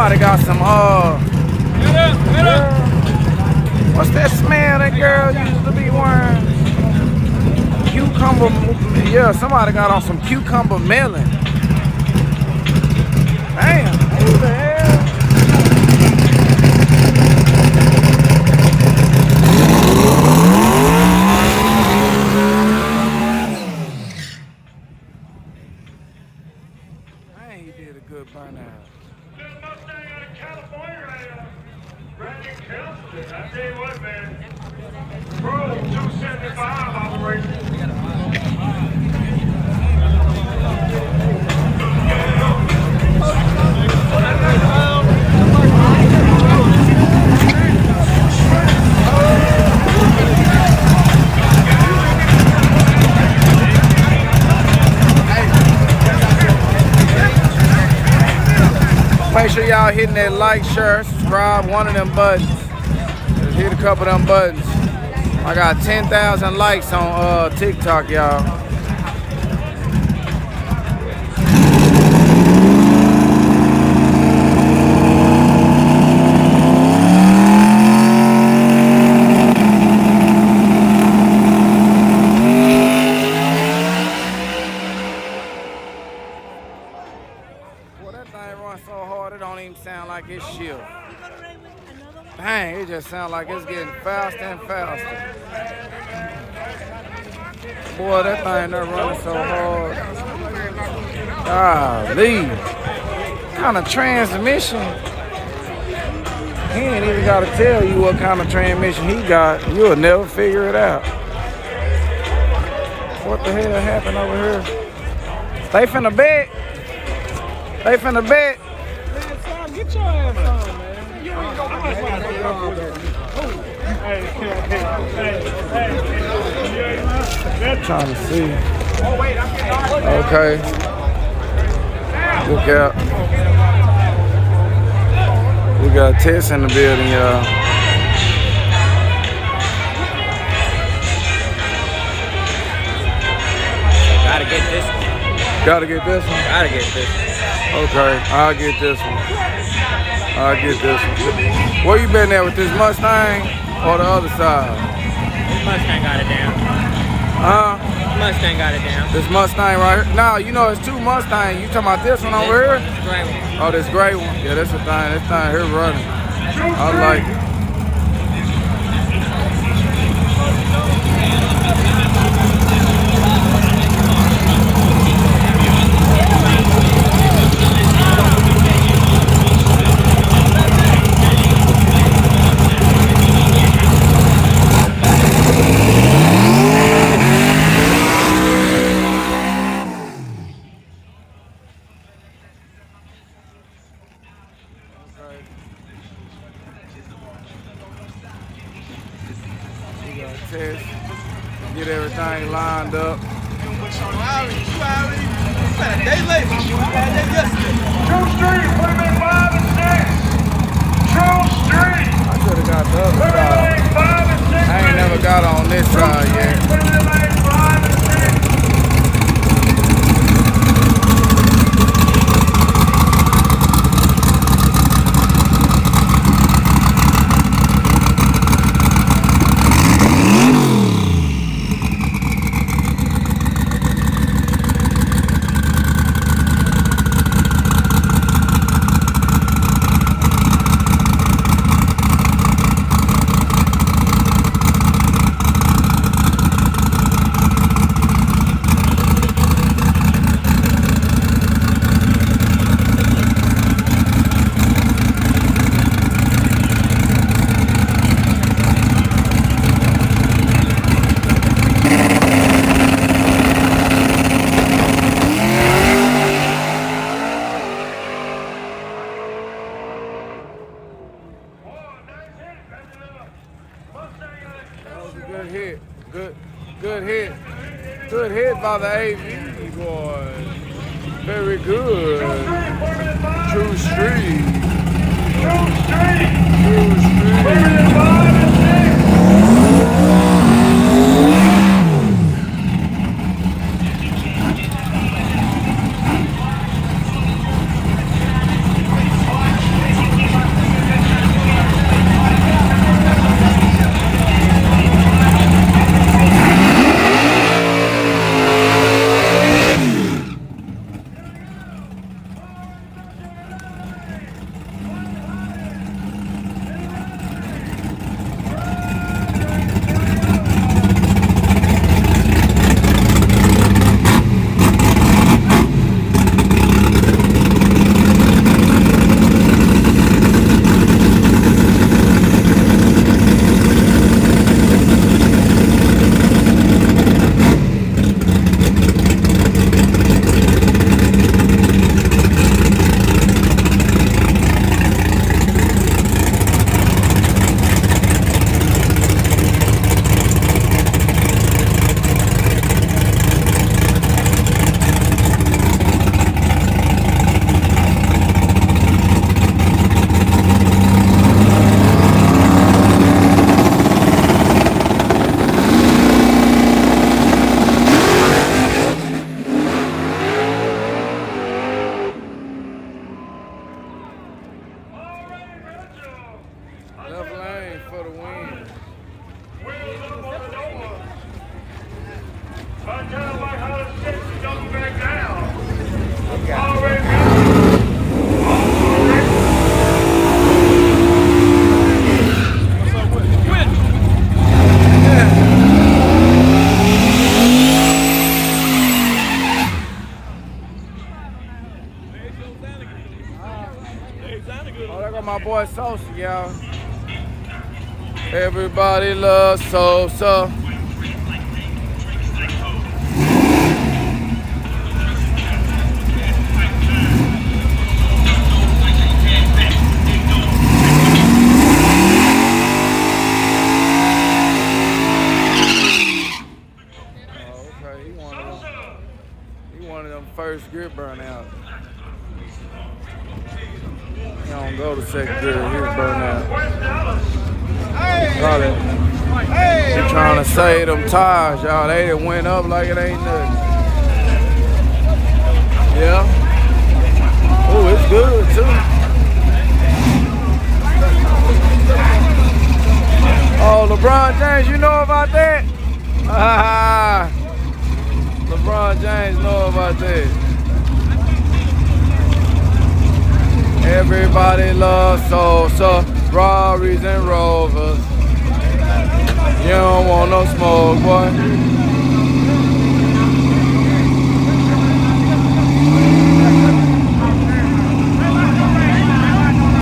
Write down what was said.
Somebody got some what's that smell that girl used to be wearing? Cucumber, yeah, somebody got on some cucumber melon. Damn, who the hell? Man, he did a good burnout. I tell you what, man. Bro, 275 operation. Make sure y'all hitting that like, share, subscribe, one of them buttons. Just hit a couple of them buttons. I got 10,000 likes on TikTok, y'all. Sound like it's shield. Dang, it just sounds like it's getting faster and faster. Boy, that thing there running so hard. Golly. What kind of transmission? He ain't even got to tell you what kind of transmission he got. You'll never figure it out. What the hell happened over here? They finna bet. They finna bet. Get your ass on, man. You ain't gonna I'm trying to see. Okay. Look out. We got Tess in the building, y'all. Gotta get this one. Gotta get this one? Gotta get this one. Okay, I'll get this one. I'll get this one. Where you been at with this Mustang or the other side? This Mustang got it down. Huh? Mustang got it down. This Mustang right here? No, you know it's two Mustangs. You talking about this one over here? This gray one. Oh, this gray one. Yeah, that's the thing. This thing here running. I like it. Get everything lined up. True Street, put him in 5 and 6. True Street. I could have got the other side. I ain't never got on this side yet. Put him in 5 and 6. Good hit by the AV boys. Very good. True Street. True Street. True Street. Put him in 5 and 6. Oh, there got my boy Sosa, y'all. Everybody loves Sosa. First gear burnout. He don't go to second gear, he's burnout. Got it. He trying to save them tires, y'all. They done went up like it ain't nothing. Yeah. Oh, it's good too. Oh, LeBron James, you know about that? LeBron James know about that. Everybody loves Sosa, Rarries and Rovers. You don't want no smoke, boy.